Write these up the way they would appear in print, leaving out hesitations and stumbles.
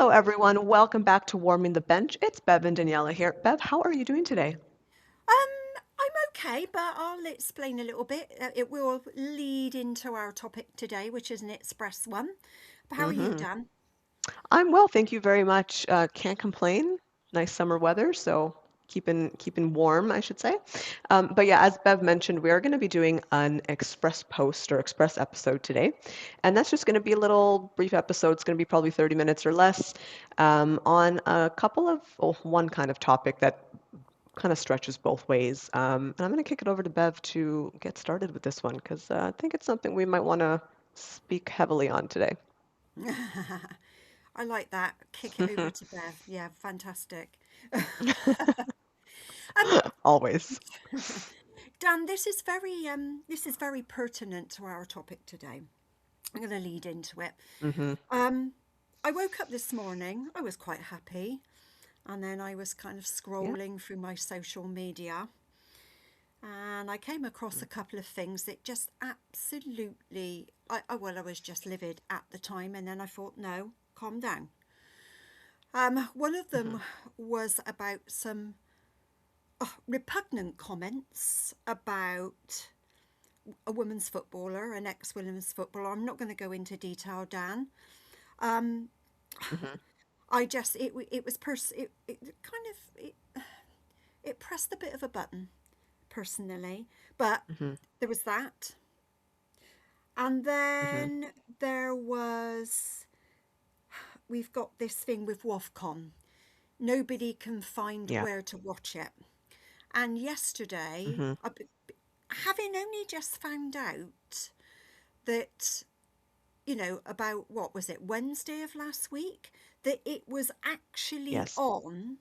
Hello, everyone. Welcome back to Warming the Bench. It's Bev and Daniela here. Bev, how are you doing today? I'm okay, but I'll explain a little bit. It will lead into our topic today, which is an express one. But how are you, hmm Dan? I'm well, thank you very much. Can't complain. Nice summer weather, so keeping warm, I should say. But yeah, as Bev mentioned, we are going to be doing an express post or express episode today, and that's just going to be a little brief episode. It's going to be probably 30 minutes or less on a couple of one kind of topic that kind of stretches both ways. And I'm going to kick it over to Bev to get started with this one because I think it's something we might want to speak heavily on today. I like that. Kick it over to Bev. Yeah, fantastic. Always. Dan, this is very pertinent to our topic today. I'm going to lead into it. hmm Um, I woke up this morning. I was quite happy, and then I was kind of Yeah. scrolling through my social media. And I came across a couple of things that just absolutely, I was just livid at the time. And then I thought, no, calm down. One of hmm them was about some repugnant comments about a women's footballer, an ex-women's footballer. I'm not going to go into detail, Dan. Um, hmm I just, it was, it kind of, it pressed a bit of a button, personally. But hmm there was that. And hmm then there was, we've got this thing with WAFCON. Nobody can find Yeah. where to watch it. And yesterday, hmm having only just found out that, about what was it, Wednesday of last week, that it was actually Yes. on,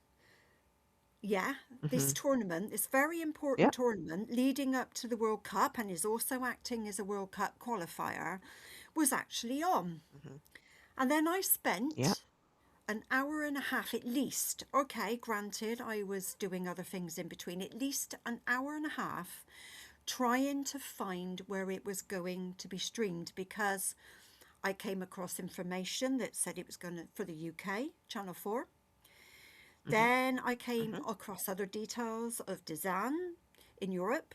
yeah, this hmm tournament, this very Yeah. important tournament leading up to the World Cup and is also acting as a World Cup qualifier, was actually on. hmm And then I Yeah. spent an hour and a half at least. Okay, granted, I was doing other things in between, at least an hour and a half trying to find where it was going to be streamed because I came across information that said it was going to for the UK, Channel 4. hmm Then I came hmm across other details of Dazan in Europe.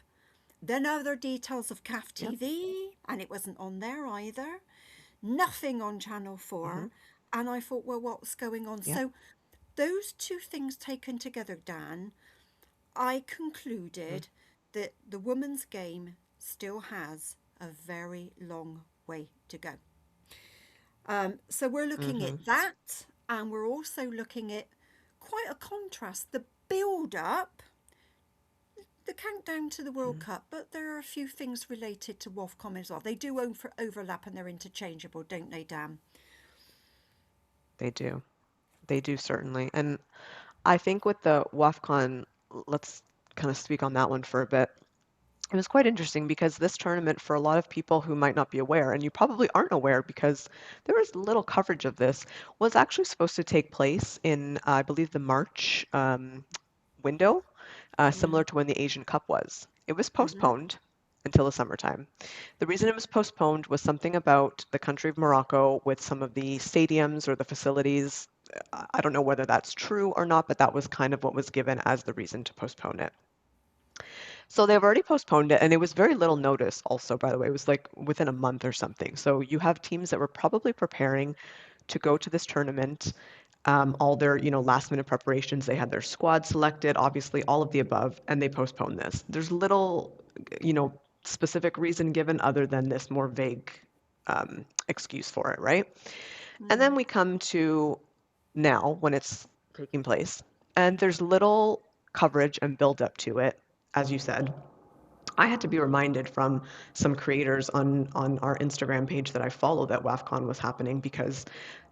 Then other details of CAF Yeah. TV, and it wasn't on there either. Nothing on Channel hmm 4. And I thought, well, what's going on? Yeah. So, those two things taken together, Dan, I hmm concluded that the women's game still has a very long way to go. So, we're looking hmm at that, and we're also looking at quite a contrast the build up, the countdown to the World hmm Cup, but there are a few things related to WAFCON as well. They do overlap and they're interchangeable, don't they, Dan? They do. They do certainly. And I think with the WAFCON, let's kind of speak on that one for a bit. It was quite interesting because this tournament, for a lot of people who might not be aware, and you probably aren't aware because there was little coverage of this, was actually supposed to take place in, I believe, the March window, Mm-hmm. similar to when the Asian Cup was. It was Mm-hmm. postponed until the summertime. The reason it was postponed was something about the country of Morocco with some of the stadiums or the facilities. I don't know whether that's true or not, but that was kind of what was given as the reason to postpone it. So they've already postponed it, and it was very little notice also, by the way. It was like within a month or something. So you have teams that were probably preparing to go to this tournament, all their, last minute preparations. They had their squad selected, obviously all of the above, and they postponed this. There's little, specific reason given other than this more vague excuse for it, right? And Mm-hmm. then we come to now when it's taking place, and there's little coverage and build up to it, as you said. I had to be reminded from some creators on our Instagram page that I follow that WAFCON was happening because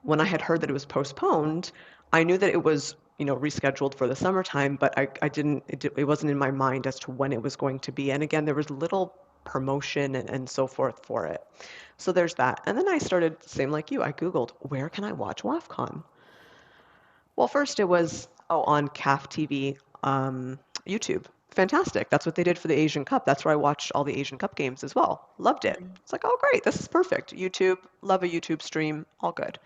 when I had heard that it was postponed, I knew that it was, rescheduled for the summertime, but I didn't, it wasn't in my mind as to when it was going to be. And again, there was little promotion and so forth for it. So there's that. And then I started, same like you, I Googled, where can I watch WAFCON? Well, first it was, on CAF TV, YouTube. Fantastic. That's what they did for the Asian Cup. That's where I watched all the Asian Cup games as well. Loved it. Mm-hmm. It's like, oh, great. This is perfect. YouTube, love a YouTube stream. All good.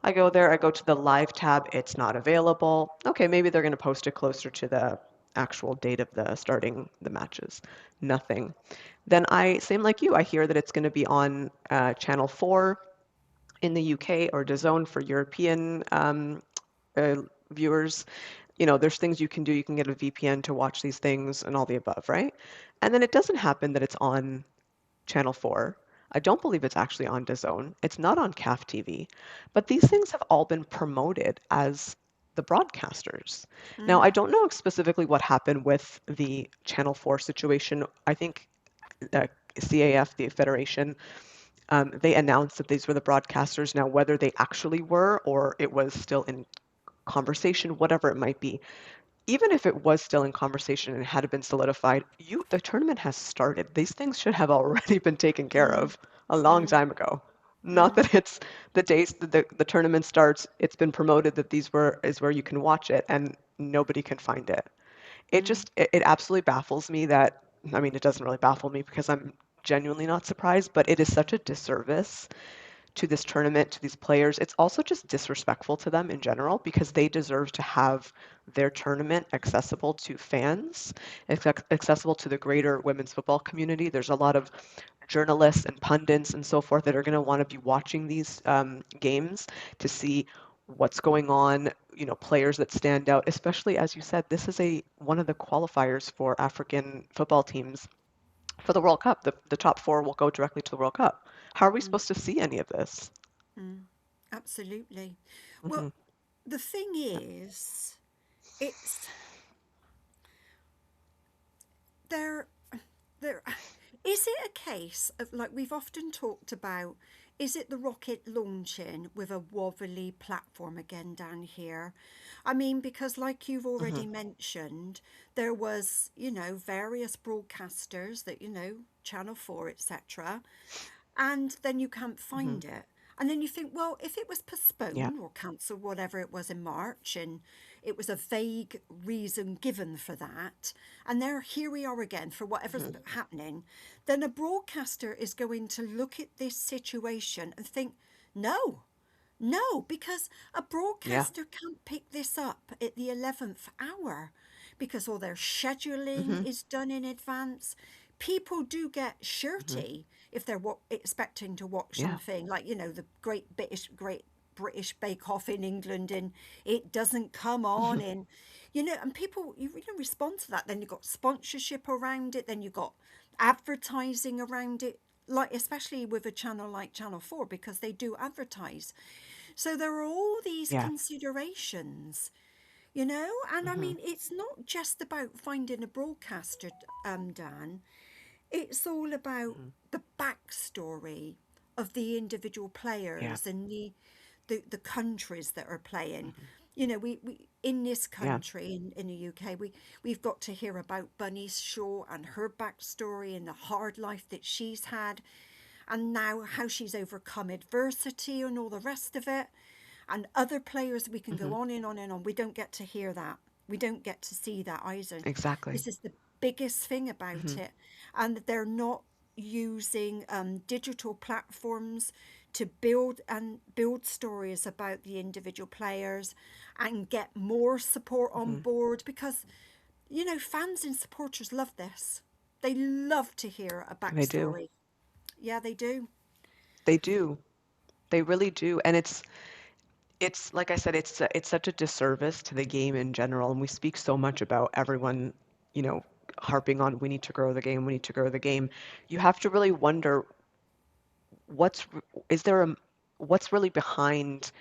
I go there, I go to the live tab, it's not available. Okay, maybe they're going to post it closer to the actual date of the starting the matches. Nothing. Then same like you, I hear that it's going to be on Channel 4 in the UK or DAZN for European uh, viewers. There's things you can do. You can get a VPN to watch these things and all the above, right? And then it doesn't happen that it's on Channel 4. I don't believe it's actually on DAZN. It's not on CAF TV. But these things have all been promoted as the broadcasters. Now, I don't know specifically what happened with the Channel 4 situation. I think uh, CAF, the Federation, they announced that these were the broadcasters. Now, whether they actually were or it was still in conversation, whatever it might be, even if it was still in conversation and had been solidified, the tournament has started. These things should have already been taken care of a long time ago. Not that it's the days that the tournament starts, it's been promoted that these were is where you can watch it and nobody can find it. It absolutely baffles me that, I mean, it doesn't really baffle me because I'm genuinely not surprised, but it is such a disservice to this tournament, to these players. It's also just disrespectful to them in general because they deserve to have their tournament accessible to fans, accessible to the greater women's football community. There's a lot of journalists and pundits and so forth that are going to want to be watching these games to see what's going on, players that stand out, especially as you said, this is one of the qualifiers for African football teams for the World Cup. The top four will go directly to the World Cup. How are we supposed to see any of this? Absolutely. Hmm. Well, the thing is, it's there. There is it a case of, like we've often talked about, is it the rocket launching with a wobbly platform again down here? I mean, because like you've Hmm. already mentioned, there was, various broadcasters that, Channel 4, etc., and then you can't Hmm. find it. And then you think, well, if it was Yeah. postponed or cancelled, whatever it was in March, and it was a vague reason given for that, and here we are again for whatever's Hmm. happening, then a broadcaster is going to look at this situation and think, no, no, because a Yeah. broadcaster can't pick this up at the 11th hour because all their scheduling Hmm. is done in advance. People do get Hmm. shirty if they're expecting to watch Yeah. something like, the Great British Bake Off in England, and it doesn't come on in, and people, you really respond to that. Then you've got sponsorship around it, then you've got advertising around it, like especially with a channel like Channel 4 because they do advertise. So there are all these Yeah. considerations, and I Hmm. mean, it's not just about finding a broadcaster, Dan. It's all about Hmm. the backstory of the individual Yeah. players and the countries that are playing. We in this Yeah. country in the UK, we've got to hear about Bunny Shaw and her backstory and the hard life that she's had, and now how she's overcome adversity and all the rest of it. And other players, we can Hmm. go on and on and on. We don't get to hear that. We don't get to see that either. Exactly. This is the biggest thing about Hmm. it. And they're not using digital platforms to build stories about the individual players and get more support on Hmm. board because fans and supporters love this. They love to hear a They do. backstory. Yeah, they do. They do. They really do. And it's like I said, it's such a disservice to the game in general. And we speak so much about everyone, you know, harping on we need to grow the game, we need to grow the game. You have to really wonder what's is there a what's really behind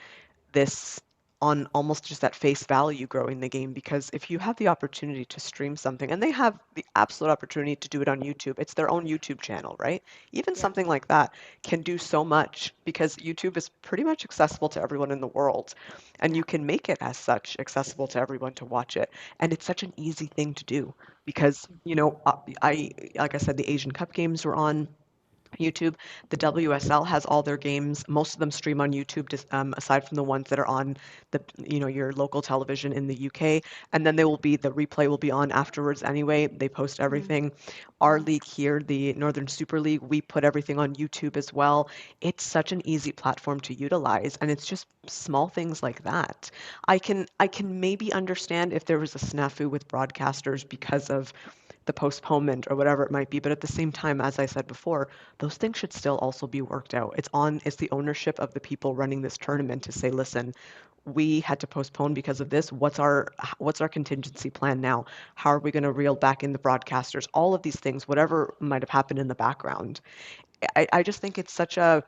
this on almost just at face value growing the game, because if you have the opportunity to stream something and they have the absolute opportunity to do it on YouTube, it's their own YouTube channel, right? Even Yeah. something like that can do so much because YouTube is pretty much accessible to everyone in the world, and you Yeah. can make it as such accessible to everyone to watch it. And it's such an easy thing to do because, I like I said, the Asian Cup games were on YouTube. The WSL has all their games. Most of them stream on YouTube, just, aside from the ones that are on your local television in the UK. And then the replay will be on afterwards anyway. They post everything. Our league here, the Northern Super League, we put everything on YouTube as well. It's such an easy platform to utilize, and it's just small things like that. I can maybe understand if there was a snafu with broadcasters because of the postponement or whatever it might be, but at the same time, as I said before, those things should still also be worked out. It's the ownership of the people running this tournament to say, listen, we had to postpone because of this. What's our contingency plan now? How are we going to reel back in the broadcasters? All of these things, whatever might have happened in the background. I just think it's such a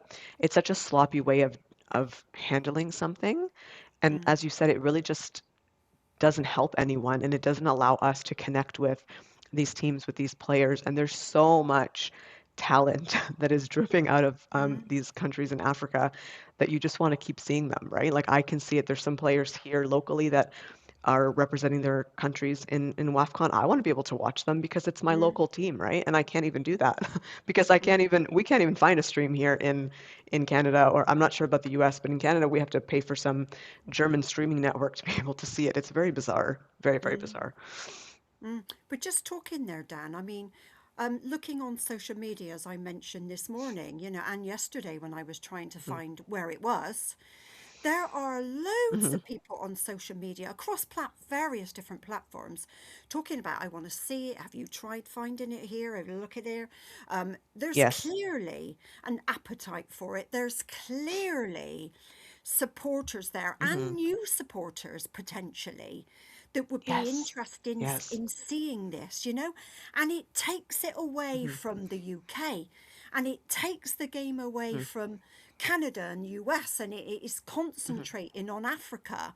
sloppy way of handling something. And Mm, as you said, it really just doesn't help anyone and it doesn't allow us to connect with these teams, with these players. And there's so much talent that is dripping out of mm, these countries in Africa that you just want to keep seeing them, right? Like I can see it. There's some players here locally that are representing their countries in WAFCON. I want to be able to watch them because it's my mm, local team, right? And I can't even do that because we can't even find a stream here in Canada, or I'm not sure about the US, but in Canada we have to pay for some German streaming network to be able to see it. It's very bizarre, very, very mm, bizarre. mm. But just talking there, Dan, I mean, looking on social media, as I mentioned this morning, and yesterday when I was trying to Mhm. find where it was, there are loads Mhm. of people on social media across various different platforms talking about, I want to see it. Have you tried finding it here? Have you look at there? There's Yes. clearly an appetite for it. There's clearly supporters there and Mhm. new supporters potentially that would be Yes. interested in, Yes. in seeing this. And it takes it away Mhm. from the UK and it takes the game away Mhm. from Canada and US, and it is Mhm. concentrating on Africa.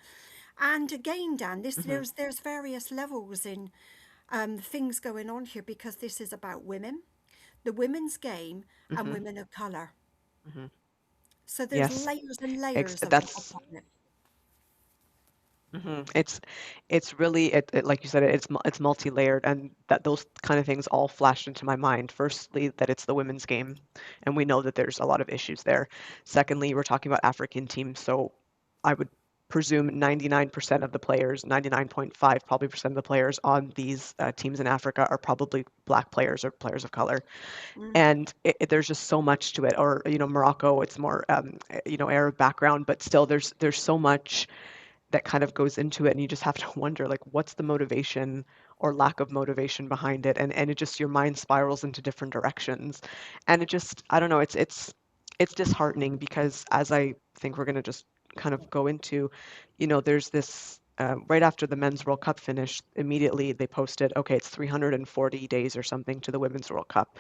And again, Dan, Mhm. there's various levels in things going on here because this is about women, the women's game, and Mhm. women of color. Mhm. So there's Yes. layers and layers of That's it. it's really like you said it's multi-layered, and that those kind of things all flashed into my mind. Firstly, that it's the women's game, and we know that there's a lot of issues there. Secondly, we're talking about African teams, so I would presume 99% of the players, 99.5 probably percent of the players on these teams in Africa are probably black players or players of color. Mm, And there's just so much to it. Or Morocco, it's more Arab background, but still there's so much that kind of goes into it, and you just have to wonder like what's the motivation or lack of motivation behind it, and it just your mind spirals into different directions. And it just, I don't know, it's disheartening because, as I think we're going to just kind of go into, there's this right after the men's World Cup finished, immediately they posted, okay, it's 340 days or something to the women's World Cup,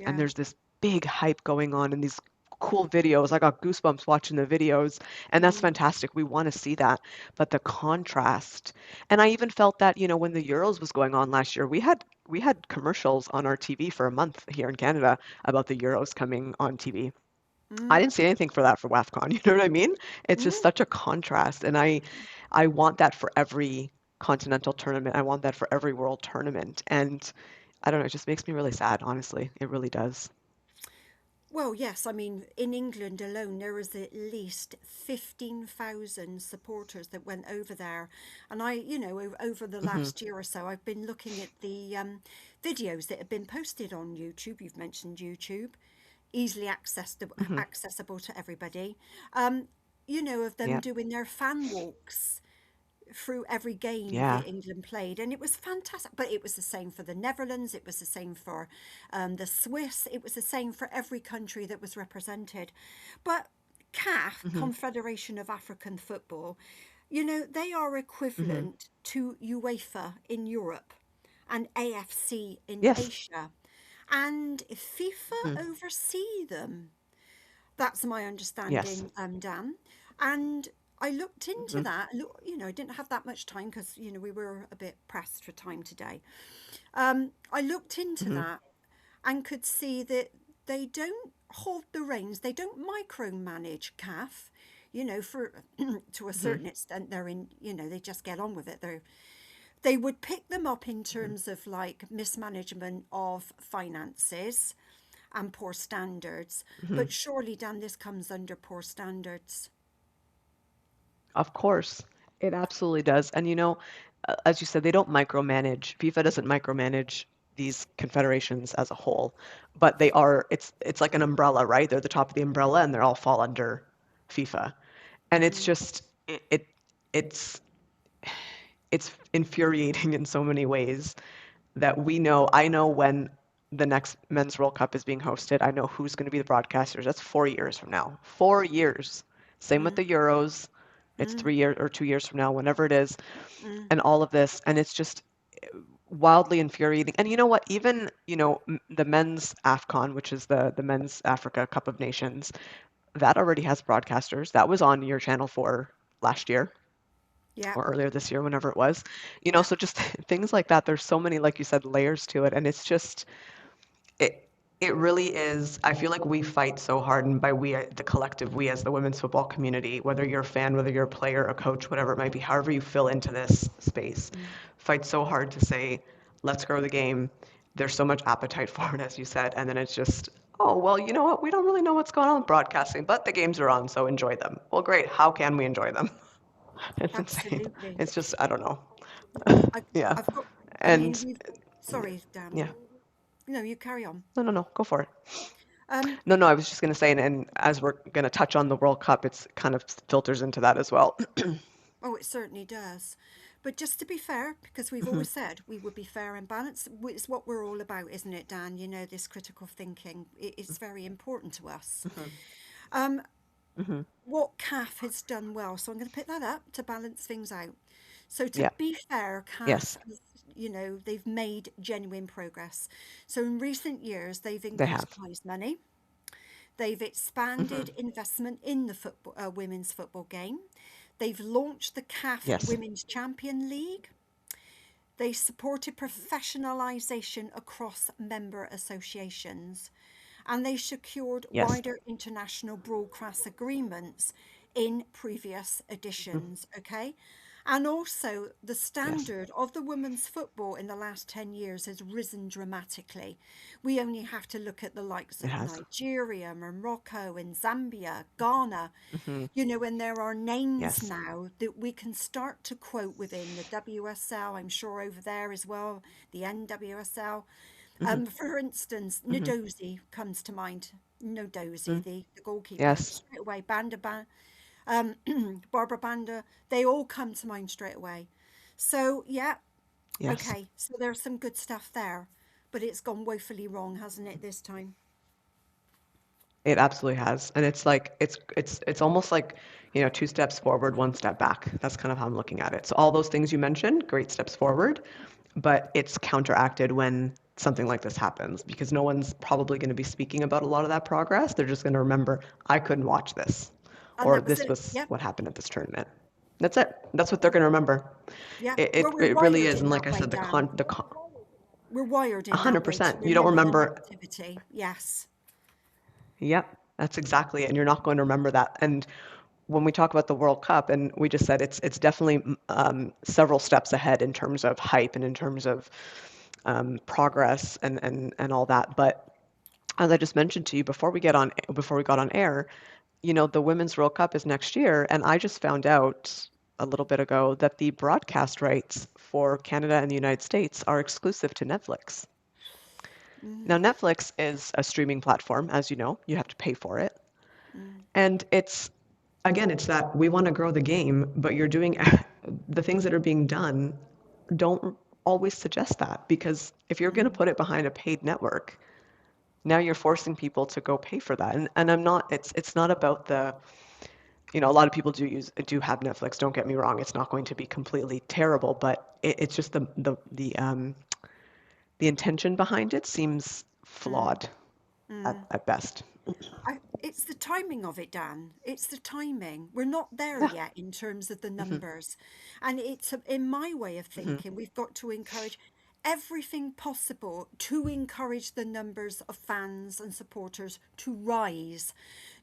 and yeah. there's this big hype going on and these cool videos. I got goosebumps watching the videos, and that's Mm, fantastic. We want to see that. But the contrast, and I even felt that, when the Euros was going on last year, we had commercials on our TV for a month here in Canada about the Euros coming on TV. I mm, didn't see anything for that for WAFCON. You know what I mean? It's just mm. such a contrast, and I want that for every continental tournament. I want that for every world tournament, and I don't know. It just makes me really sad, honestly. It really does. Well, yes, I mean, in England alone, there was at least 15,000 supporters that went over there. And over the Hmm. last year or so, I've been looking at the videos that have been posted on YouTube. You've mentioned YouTube, easily Hmm. accessible to everybody. Of them Yeah. doing their fan walks through every game Yeah. that England played, and it was fantastic. But it was the same for the Netherlands, it was the same for the Swiss, it was the same for every country that was represented. But CAF, Hmm. Confederation of African Football, they are Hmm. equivalent to UEFA in Europe and AFC in Yes. Asia. And FIFA Hmm. oversee them. That's my Yes. understanding, Dan. And I looked into Hmm. that. Look, I didn't have that much time because we were a bit pressed for time today. I looked into Hmm. that and could see that they don't hold the reins. They don't micromanage CAF. For to a Hmm. certain extent, they're in. They just get on with it. They would pick them up in Hmm. terms of like mismanagement of finances and poor standards. Hmm. But surely, Dan, this comes under poor standards. Of course, it absolutely does. And as you said, they don't micromanage. FIFA doesn't micromanage these confederations as a whole, but it's like an umbrella, right? They're the top of the umbrella and they all fall under FIFA. And it's just it's it's infuriating in so many ways that we know. I know when the next Men's World Cup is being hosted. I know who's going to be the broadcasters. That's 4 years from now. 4 years. Same with the Euros. It's 3 years or 2 years from now, whenever it is, and all of this. And it's just wildly infuriating. And you know what? Even, the men's AFCON, which is the men's Africa Cup of Nations, that already has broadcasters. That was on your Channel 4 last year Yeah, or earlier this year, whenever it was. yeah, So just things like that. There's so many, like you said, layers to it. And it's just, it it really is. I feel like we fight so hard, and by we, the collective we as the women's football community, whether you're a fan, whether you're a player, a coach, whatever it might be, however you fill into this space, fight so hard to say, let's grow the game. There's so much appetite for it, as you said, and then it's just, oh, well, you know what? We don't really know what's going on with broadcasting, but the games are on, so enjoy them. Well, great. How can we enjoy them? It's insane. absolutely. It's just, I don't know. I, Yeah. I've got, I mean, And sorry, Dan. yeah, No, you carry on. no, no, no, go for it. Um, No, no, I was just going to say, and as we're going to touch on the World Cup, it's kind of filters into that as well. oh, it certainly does. But just to be fair, because we've always said we would be fair and balanced, it's what we're all about, isn't it, Dan? You know, this critical thinking, it's very important to us. Um, Hmm. what CAF has done well, so I'm going to pick that up to balance things out. So to Yeah. be fair, CAF, Yes, they've made genuine progress. So in recent years, they've they increased have. prize money. They've Hmm. expanded investment in the football, women's football game. They've launched the CAF Yes. Women's Champion League. They supported professionalisation across member associations, and they secured Yes. wider international broadcast agreements in previous editions. Okay. And also, the Yes. standard of the women's football in the last 10 years has risen dramatically. We only have to look at the likes It of has. Nigeria, Morocco, and Zambia, Ghana, Hmm. and there are names Yes. now that we can start to quote within the WSL, I'm sure over there as well, the NWSL. Hmm. For instance, Hmm. Ndozi comes to mind. Ndozi, the goalkeeper, Yes. straight away. Um, Barbara Banda, they all come to mind straight away. So, yeah, Yes. okay, so there's some good stuff there, but it's gone woefully wrong, hasn't it, this time? It absolutely has. And it's like it's almost like, two steps forward, one step back. That's kind of how I'm looking at it. So all those things you mentioned, great steps forward, but it's counteracted when something like this happens because no one's probably going to be speaking about a lot of that progress. They're just going to remember, I couldn't watch this, And or that was this it. was Yeah, what happened at this tournament. That's it. That's what they're going to remember. yeah. It, Well, it, we're it really wired is. in And like that I way, said, Dan. We're wired in that way to 100%. You don't remember the remember. negativity. Yes. Yep, that's exactly it. And you're not going to remember that. And when we talk about the World Cup, and we just said it's definitely several steps ahead in terms of hype and in terms of progress and all that. But as I just mentioned to you before we got on air, the Women's World Cup is next year, and I just found out a little bit ago that the broadcast rights for Canada and the United States are exclusive to Netflix. Now, Mm, Netflix is a streaming platform, as you know, you have to pay for it. mm, And it's that we want to grow the game, but you're doing the things that are being done don't always suggest that because if you're going to mm, put it behind a paid network, now you're forcing people to go pay for that. And I'm not, it's not about a lot of people do have Netflix, don't get me wrong. It's not going to be completely terrible, but it's just the intention behind it seems mm, flawed mm. at best. It's the timing of it, Dan. It's the timing. We're not there Yeah. yet in terms of the Hmm. numbers. And in my way of Hmm. thinking, we've got to encourage everything possible to encourage the numbers of fans and supporters to rise,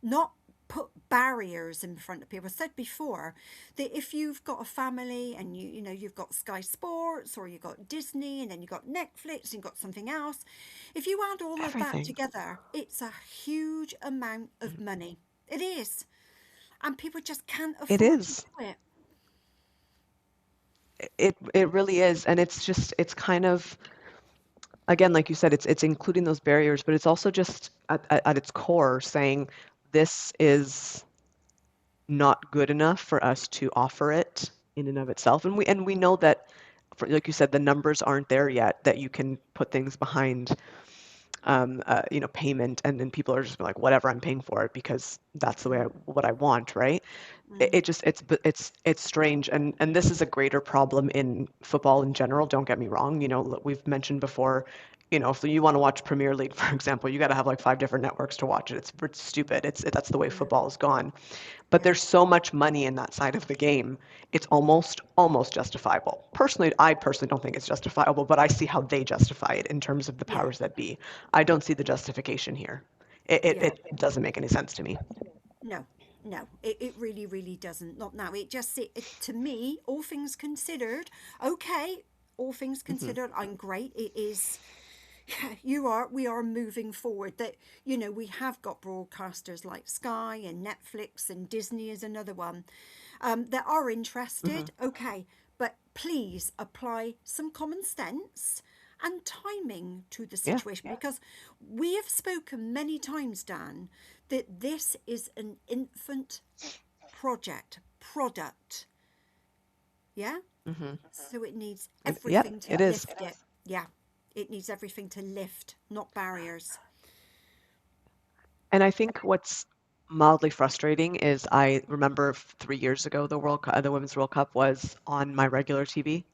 not put barriers in front of people. I said before that if you've got a family and you've got Sky Sports or you've got Disney and then you've got Netflix and you've got something else, if you add all of that Everything. together, it's a huge amount of money. It is. And people just can't It afford to is. do it. It really is, and it's kind of, again, like you said, it's including those barriers, but it's also just at its core saying this is not good enough for us to offer it in and of itself. And we know that, for, like you said, the numbers aren't there yet that you can put things behind payment, and then people are just like, whatever, I'm paying for it because that's the way what I want, right? It just it's strange, and this is a greater problem in football in general. Don't get me wrong. We've mentioned before. If you want to watch Premier League, for example, you got to have like five different networks to watch it. It's stupid. That's the way Yeah, football is gone. But yeah, there's so much money in that side of the game. It's almost justifiable. Personally, I personally don't think it's justifiable, but I see how they justify it in terms of the yeah, powers that be. I don't see the justification here. It it, yeah. it doesn't make any sense to me. No, no, it really, really doesn't. Not now. To me, all things considered, okay, all things Hmm. considered, I'm great. It is, we are moving forward. We have got broadcasters like Sky and Netflix, and Disney is another one, that are Hmm. interested. Okay, but please apply some common sense and timing to the Yeah. situation, because we have spoken many times, Dan, that this is an infant product. Yeah? Hmm. So it needs Yep, everything to it is. lift it. Yeah. It needs everything to lift, not barriers. And I think what's mildly frustrating is I remember 3 years ago the Women's World Cup was on my regular TV.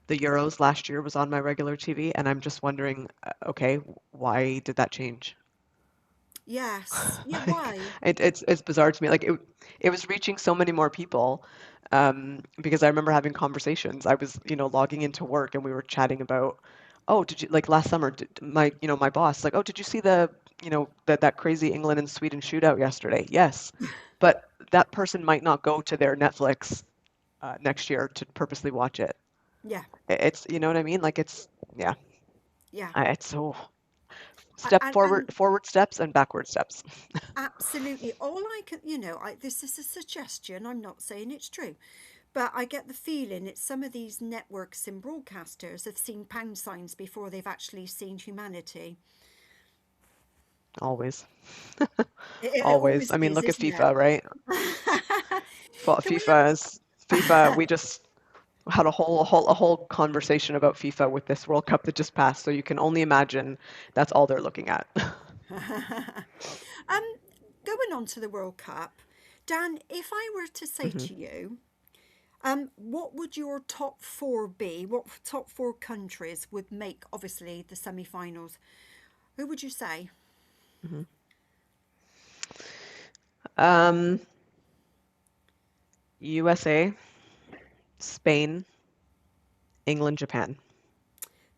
The Euros last year was on my regular TV, and I'm just wondering, okay, why did that change? Yes. Yeah, Like why? it's bizarre to me. Like it was reaching so many more people, because I remember having conversations. I was, logging into work and we were chatting about, oh, did you like last summer? My boss like, oh, did you see that crazy England and Sweden shootout yesterday? Yes, but that person might not go to their Netflix next year to purposely watch it. Yeah. It's, you know what I mean? Like yeah, Yeah. it's so step And forward steps and backward steps. absolutely. All I can, this is a suggestion. I'm not saying it's true. But I get the feeling it's some of these networks and broadcasters have seen pound signs before they've actually seen humanity. Always. It Always. always I mean, is, look at isn't it? FIFA, right? Can we have FIFA. We just had a whole conversation about FIFA with this World Cup that just passed. So you can only imagine that's all they're looking at. um going on to the World Cup, Dan, if I were to say Hmm. to you, what would your top four be? What top four countries would make obviously the semi-finals? Who would you say? Hmm. Um, USA, Spain, England, Japan.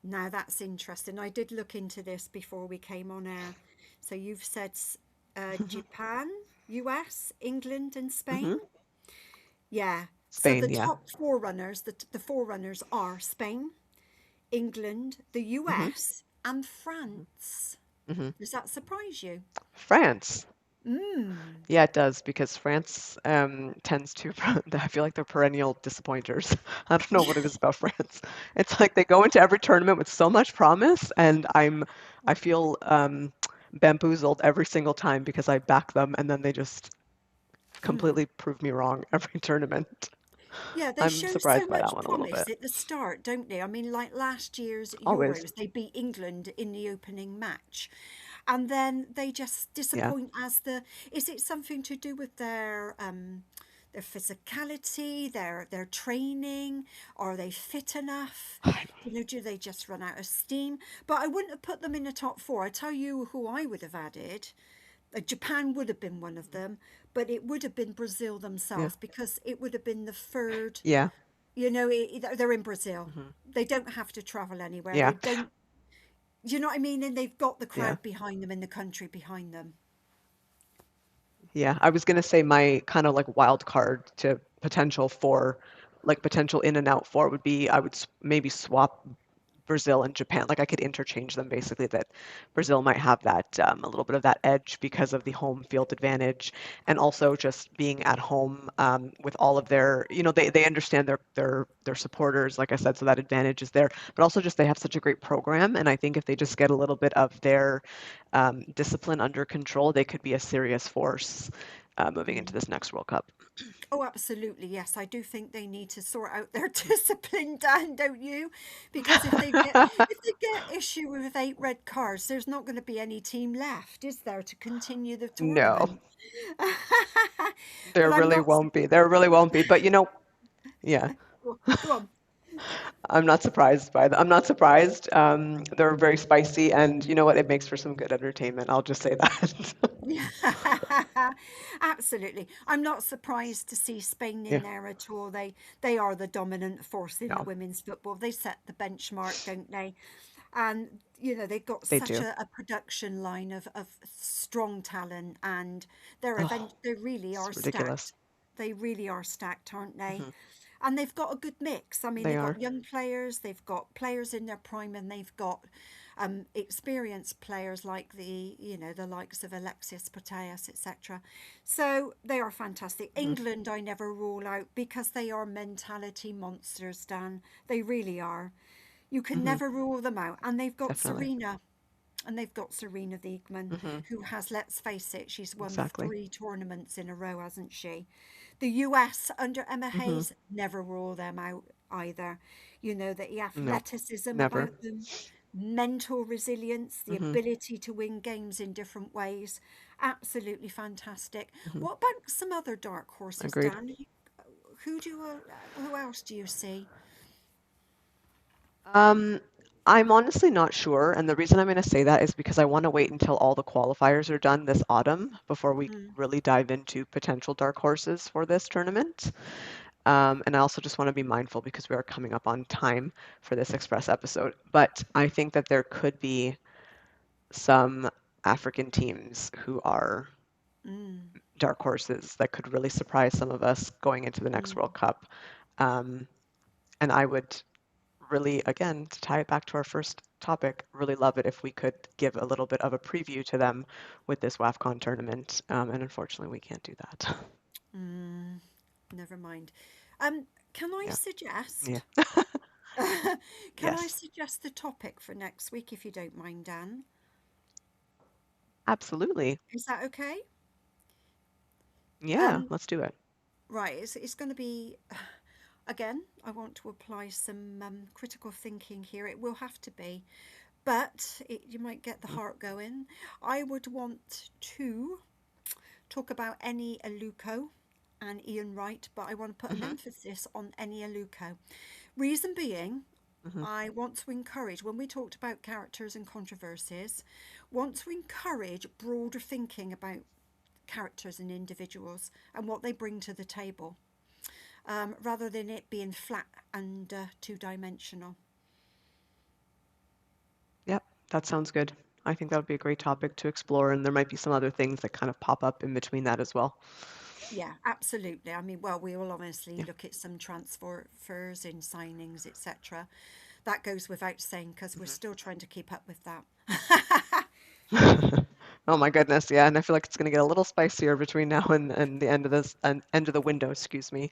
Now that's interesting. I did look into this before we came on air. So you've said Japan, US, England, and Spain. Hmm. Yeah. So the Spain, yeah. top forerunners, the forerunners are Spain, England, the Hmm. US, and France. Hmm. Does that surprise you? France. Mm. Yeah, it does because France tends to, I feel like they're perennial disappointers. I don't know what it is about France. It's like they go into every tournament with so much promise, and I feel bamboozled every single time because I back them, and then they just completely prove me wrong every tournament. Yeah, they I'm show so surprised by that much one a little promise bit. at the start, don't they? I mean, like last year's Always. Euros, they beat England in the opening match. And then they just Yeah. disappoint as the. Is it something to do with their physicality, their training? Are they fit enough? Do they just run out of steam? But I wouldn't have put them in the top four. I tell you who I would have added. Japan would have been one of them, but it would have been Brazil Yeah. themselves, because it would have been the third. Yeah. They're in Brazil. Hmm. They don't have to travel anywhere. Yeah. They don't. You know what I mean? And they've got the Yeah. crowd behind them and the country behind them. Yeah, I was gonna say my kind of like wild card to potential in and out for would be I would maybe swap Brazil and Japan. Like I could interchange them basically. That Brazil might have that a little bit of that edge because of the home field advantage, and also just being at home with all of their, they understand their supporters, like I said, so that advantage is there. But also just they have such a great program, and I think if they just get a little bit of their discipline under control, they could be a serious force moving into this next World Cup. Oh, absolutely. Yes, I do think they need to sort out their discipline, Dan, don't you? Because if they get issue with 8 red cards, there's not going to be any team left, is there, to continue the No, tournament? there But I'm really not. won't be. There really won't be. But yeah, Go on. I'm not surprised by that. I'm not surprised. They're very spicy, and you know what? It makes for some good entertainment. I'll just say that. Yeah, absolutely. I'm not surprised to see Spain in Yeah, there at all. They are the dominant force in the no, women's football. They set the benchmark, don't they? And they've got they such do. a production line of strong talent, and Oh, they really it's are ridiculous. stacked. They really are stacked, aren't they? Hmm. And they've got a good mix. I mean, They they've got are. young players, they've got players in their prime, and they've got experienced players like the likes of Alexis Proteas, etc. So they are fantastic. Hmm. England, I never rule out because they are mentality monsters, Dan. They really are. You can Hmm. never rule them out. And they've got Definitely. Serena. And they've got Serena Wiegman, Hmm. who has, let's face it, she's won Exactly. 3 tournaments in a row, hasn't she? The US under Emma Hmm. Hayes never rule them out either. The No, athleticism never. about them, mental resilience, the Hmm. ability to win games in different ways. Absolutely fantastic. Hmm. What about some other dark horses, Agreed. Dan? Who else do you see? Um, I'm honestly not sure, and the reason I'm going to say that is because I want to wait until all the qualifiers are done this autumn before we Mm, really dive into potential dark horses for this tournament. And I also just want to be mindful because we are coming up on time for this Express episode. But I think that there could be some African teams who are mm, dark horses that could really surprise some of us going into the next mm. World Cup. Um, and I would really, again, to tie it back to our first topic, really love it if we could give a little bit of a preview to them with this WAFCON tournament. And unfortunately, we can't do that. Mm, never mind. Um, can I Yeah. Yeah. suggest? Can I Yes. suggest the topic for next week, if you don't mind, Dan? Absolutely. Is that okay? Yeah. Um, Let's do it. right. It's going to be again. I want to apply some critical thinking here. It will have to be, but you might get the Mm. heart going. I would want to talk about Eni Aluko and Ian Wright, but I want to put an Hmm. emphasis on Eni Aluko. Reason being, Hmm. I want to encourage, when we talked about characters and controversies, want to encourage broader thinking about characters and individuals and what they bring to the table, rather than it being flat and two-dimensional. Yep. That sounds good. I think that would be a great topic to explore, and there might be some other things that kind of pop up in between that as well. Yeah, absolutely. I mean, well, we will obviously Yeah. look at some transfers in signings, etc. That goes without saying because we're still trying to keep up with that. Oh my goodness, yeah, and I feel like it's going to get a little spicier between now and the end of this and end of the window, excuse me.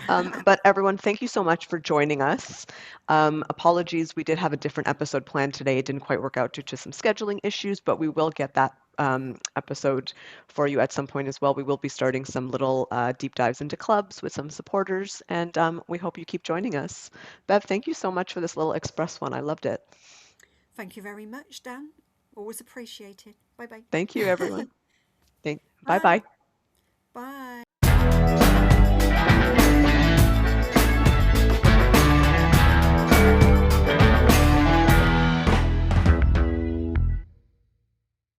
But everyone, thank you so much for joining us. Apologies, we did have a different episode planned today. It didn't quite work out due to some scheduling issues, but we will get that episode for you at some point as well. We will be starting some little deep dives into clubs with some supporters, and we hope you keep joining us. Bev, thank you so much for this little express one. I loved it. Thank you very much, Dan. Always appreciated. Bye Thank you, bye. everyone. Bye Bye. bye.